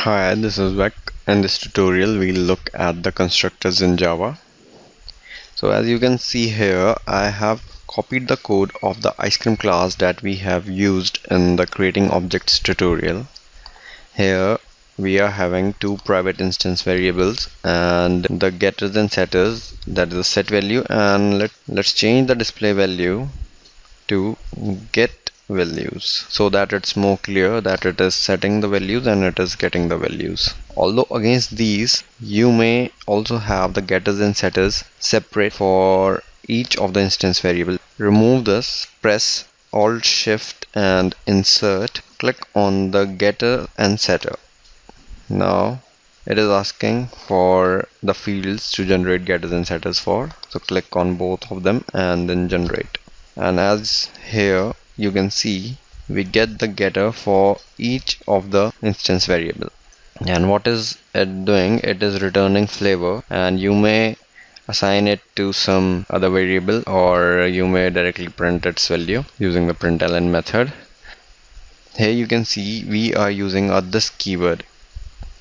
Hi, this is Vec. In this tutorial, we'll look at the constructors in Java. So as you can see here, I have copied the code of the ice cream class that we have used in the creating objects tutorial. Here we are having two private instance variables and the getters and setters, that is the set value, and let's change the display value to get values so that it's more clear that it is setting the values and it is getting the values. Although against these you may also have the getters and setters separate for each of the instance variable. Remove this, press Alt Shift and insert, click on the getter and setter. Now it is asking for the fields to generate getters and setters for, so click on both of them and then generate. And as here you can see, we get the getter for each of the instance variable. And what is it doing? It is returning flavor, and you may assign it to some other variable or you may directly print its value using the println method. Here you can see we are using this keyword.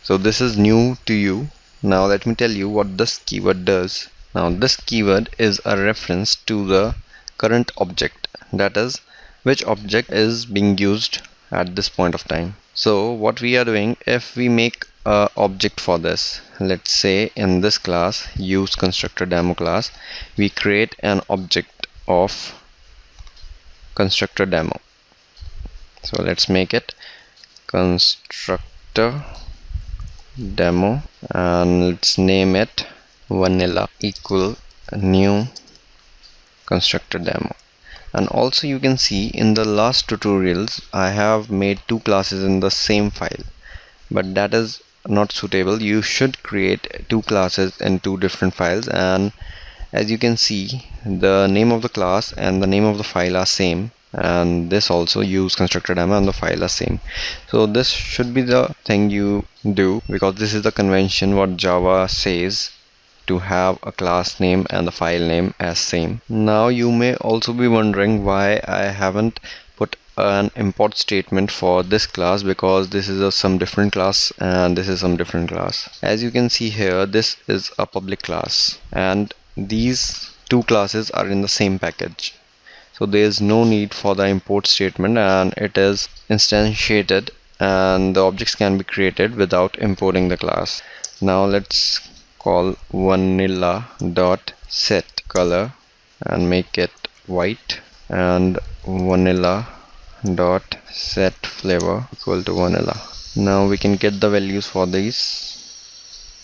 So this is new to you. Now let me tell you what this keyword does. Now this keyword is a reference to the current object, that is which object is being used at this point of time. So what we are doing, if we make an object for this, let's say in this class, use constructor demo class, we create an object of constructor demo. So let's make it constructor demo and let's name it vanilla equal new constructor demo. And also you can see in the last tutorials I have made two classes in the same file, but that is not suitable. You should create two classes in two different files, and as you can see the name of the class and the name of the file are same, and this also use constructor demo and the file are same. So this should be the thing you do, because this is the convention what Java says, to have a class name and the file name as same. Now you may also be wondering why I haven't put an import statement for this class, because this is some different class and this is some different class. As you can see here, this is a public class and these two classes are in the same package. So there is no need for the import statement and it is instantiated and the objects can be created without importing the class. Now let's call vanilla dot set color and make it white, and vanilla dot set flavor equal to vanilla. Now we can get the values for these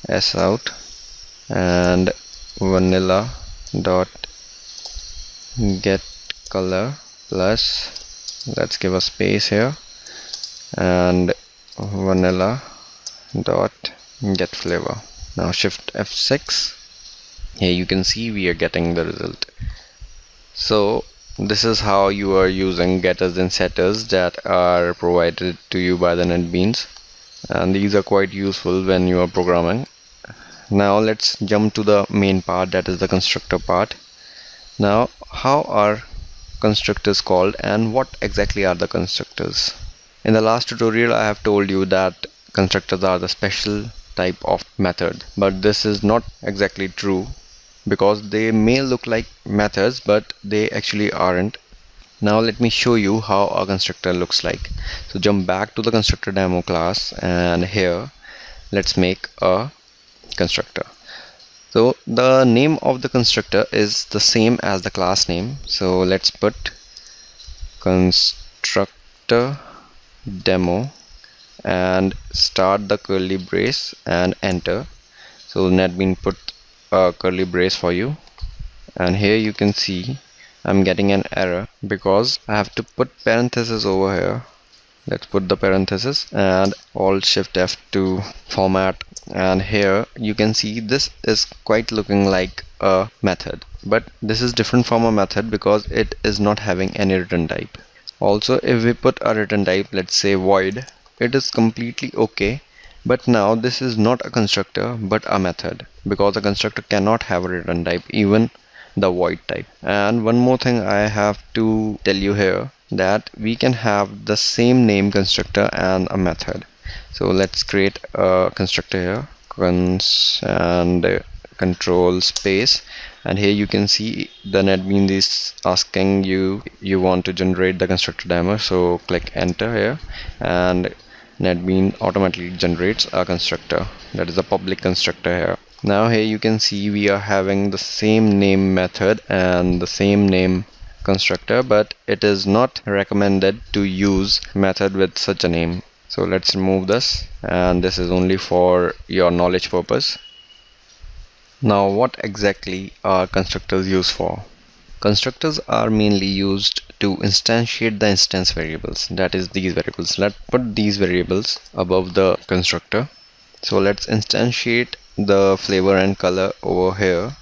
s out, and vanilla dot get color plus, let's give a space here, and vanilla dot get flavor. Now shift F6. Here you can see we are getting the result. So this is how you are using getters and setters that are provided to you by the NetBeans, and these are quite useful when you are programming. Now let's jump to the main part, that is the constructor part. Now how are constructors called and what exactly are the constructors? In the last tutorial I have told you that constructors are the special type of method, but this is not exactly true, because they may look like methods but they actually aren't. Now let me show you how a constructor looks like. So jump back to the constructor demo class, and here let's make a constructor. So the name of the constructor is the same as the class name, so let's put constructor demo and start the curly brace and enter. So NetBeans put a curly brace for you, and here you can see I'm getting an error because I have to put parenthesis over here. Let's put the parenthesis and Alt Shift F to format, and here you can see this is quite looking like a method, but this is different from a method because it is not having any return type. Also if we put a return type, let's say void, it is completely okay, but now this is not a constructor but a method, because a constructor cannot have a return type, even the void type. And one more thing I have to tell you here, that we can have the same name constructor and a method. So let's create a constructor here, and control space, and here you can see the NetBeans is asking you want to generate the constructor demo, so click enter here, and NetBeans automatically generates a constructor, that is a public constructor here. Now here you can see we are having the same name method and the same name constructor, but it is not recommended to use method with such a name. So let's remove this, and this is only for your knowledge purpose. Now what exactly are constructors used for? Constructors are mainly used to instantiate the instance variables, that is these variables. Let's put these variables above the constructor. So let's instantiate the flavor and color over here.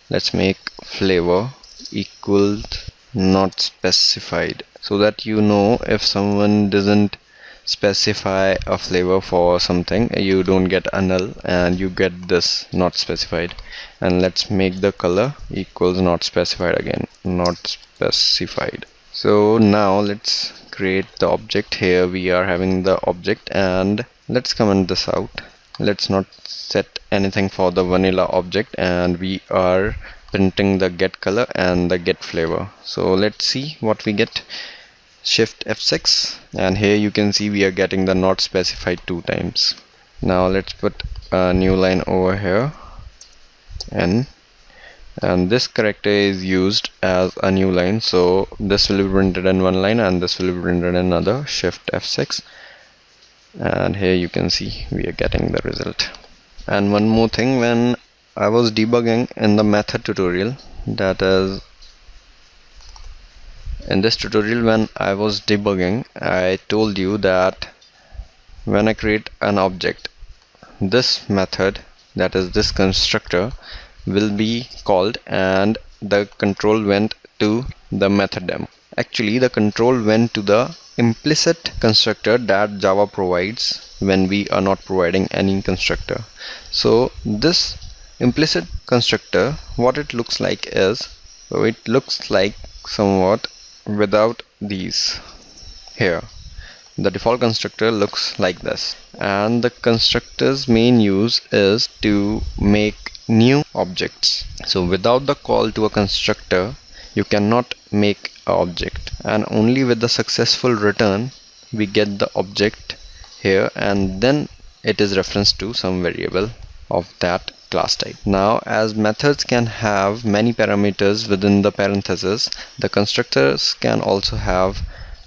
Let's make flavor equals not specified, so that you know if someone doesn't specify a flavor for something, you don't get a null and you get this not specified. And let's make the color equals not specified again, not specified. So now let's create the object. Here we are having the object, and let's comment this out. Let's not set anything for the vanilla object, and we are printing the get color and the get flavor. So let's see what we get. Shift F6, and here you can see we are getting the not specified 2 times. Now let's put a new line over here, and this character is used as a new line, so this will be printed in one line and this will be printed in another. Shift F6, and here you can see we are getting the result. And one more thing, when I was debugging in the method tutorial, that is in this tutorial, when I was debugging, I told you that when I create an object, this method, that is this constructor, will be called, and the control went to the method demo. Actually, the control went to the implicit constructor that Java provides when we are not providing any constructor. So this implicit constructor, what it looks like is, so it looks like somewhat without these. Here the default constructor looks like this, and the constructor's main use is to make new objects. So without the call to a constructor, you cannot make an object, and only with the successful return we get the object here, and then it is referenced to some variable of that class type. Now, as methods can have many parameters within the parentheses, the constructors can also have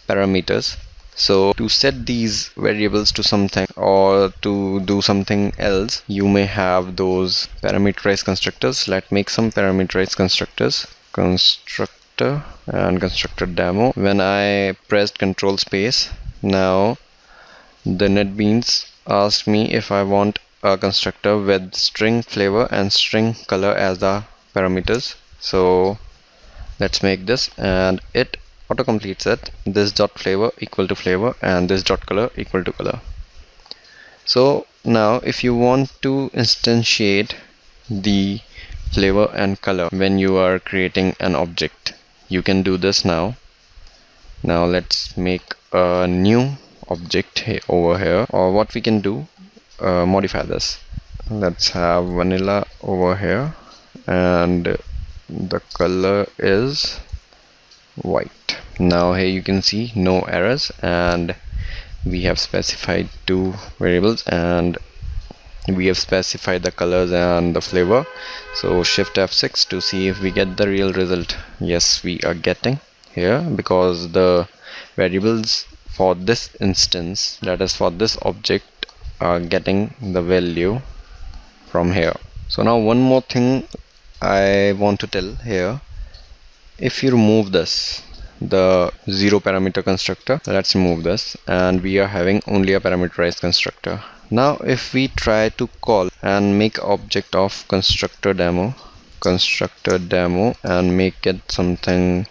parameters. So to set these variables to something or to do something else, you may have those parameterized constructors. Let's make some parameterized constructors. Constructor and constructor demo. When I pressed control space, now the NetBeans asked me if I want a constructor with string flavor and string color as the parameters. So let's make this, and it auto completes it. This dot flavor equal to flavor and this dot color equal to color. So now if you want to instantiate the flavor and color when you are creating an object, you can do this now. Now let's make a new object over here, or what we can do, modify this. Let's have vanilla over here, and the color is white. Now here you can see no errors, and we have specified 2 variables, and we have specified the colors and the flavor. So shift F6 to see if we get the real result. Yes, we are getting here, because the variables for this instance, that is for this object, are getting the value from here. So now one more thing I want to tell here. If you remove this, the 0 parameter constructor, let's remove this, and we are having only a parameterized constructor. Now if we try to call and make object of constructor demo, and make it something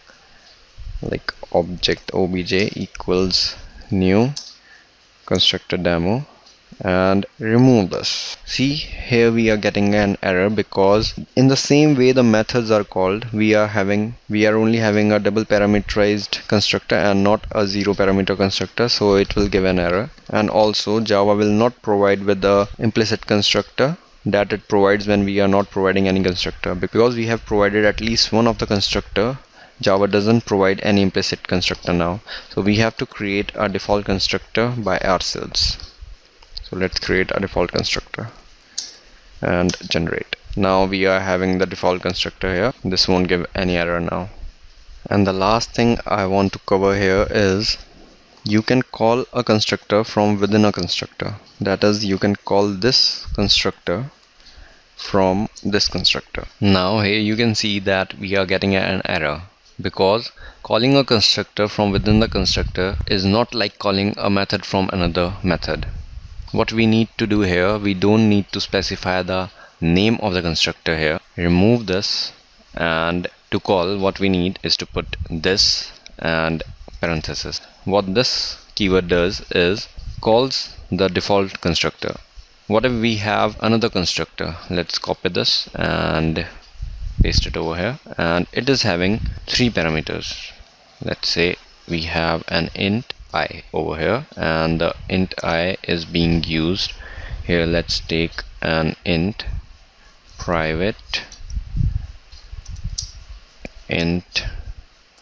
like object obj equals new constructor demo, and remove this. See, here we are getting an error because in the same way the methods are called, we are only having a double parameterized constructor and not a zero parameter constructor, so it will give an error. And also Java will not provide with the implicit constructor that it provides when we are not providing any constructor. Because we have provided at least one of the constructor, Java doesn't provide any implicit constructor now, so we have to create a default constructor by ourselves. So let's create a default constructor and generate. Now we are having the default constructor here. This won't give any error now. And the last thing I want to cover here is you can call a constructor from within a constructor. That is, you can call this constructor from this constructor. Now here you can see that we are getting an error because calling a constructor from within the constructor is not like calling a method from another method. What we need to do here, we don't need to specify the name of the constructor here. Remove this, and to call, what we need is to put this and parenthesis. What this keyword does is calls the default constructor. What if we have another constructor? Let's copy this and paste it over here, and it is having 3 parameters. Let's say we have an int I over here, and the int I is being used here. Let's take an int private int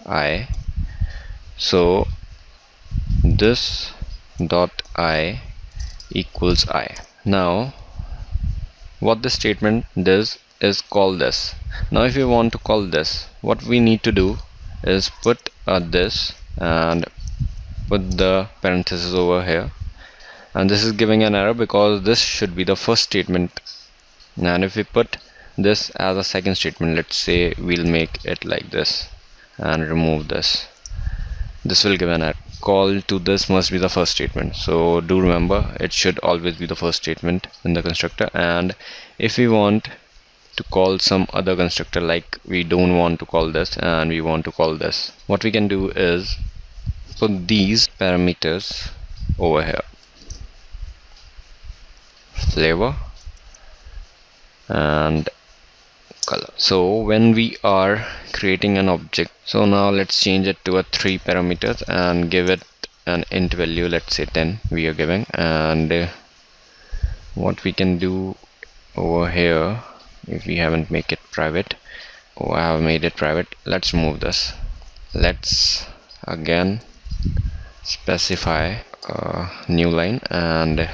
I. So this dot I equals I. Now what this statement does is call this. Now if you want to call this, what we need to do is put this and put the parenthesis over here, and this is giving an error because this should be the first statement, and if we put this as a second statement, let's say we'll make it like this and remove this, this will give an error. Call to this must be the first statement, so do remember it should always be the first statement in the constructor. And if we want to call some other constructor, like we don't want to call this and we want to call this, what we can do is put these parameters over here, flavor and color. So when we are creating an object, so now let's change it to a 3 parameters and give it an int value. Let's say 10 we are giving, and what we can do over here, if we haven't make it private, I have made it private. Let's remove this. Let's again specify a new line and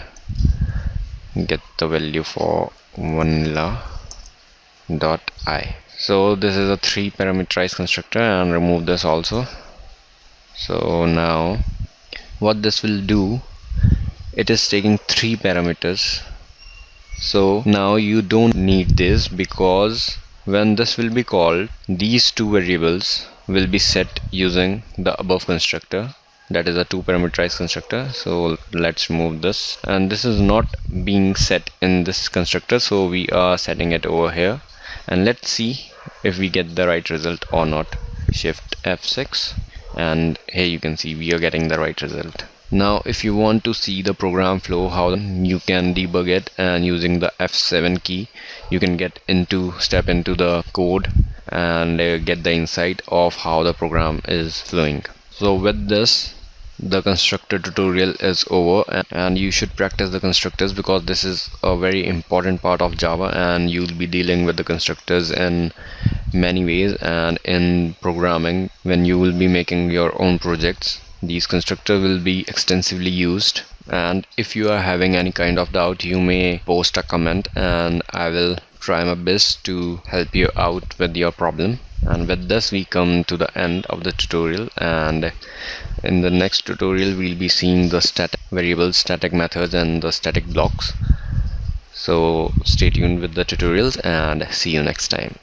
get the value for vanilla dot I. So this is a 3 parameterized constructor, and remove this also. So now what this will do, it is taking 3 parameters. So now you don't need this, because when this will be called, these 2 variables will be set using the above constructor, that is a 2 parameterized constructor. So let's remove this, and this is not being set in this constructor, so we are setting it over here, and let's see if we get the right result or not. Shift F6, and here you can see we are getting the right result. Now if you want to see the program flow, how you can debug it, and using the F7 key you can step into the code and get the insight of how the program is flowing. So with this, the constructor tutorial is over, and you should practice the constructors, because this is a very important part of Java, and you'll be dealing with the constructors in many ways. And in programming, when you will be making your own projects, these constructors will be extensively used. And if you are having any kind of doubt, you may post a comment and I will try my best to help you out with your problem. And with this we come to the end of the tutorial, and in the next tutorial we'll be seeing the static variables, static methods and the static blocks. So stay tuned with the tutorials and see you next time.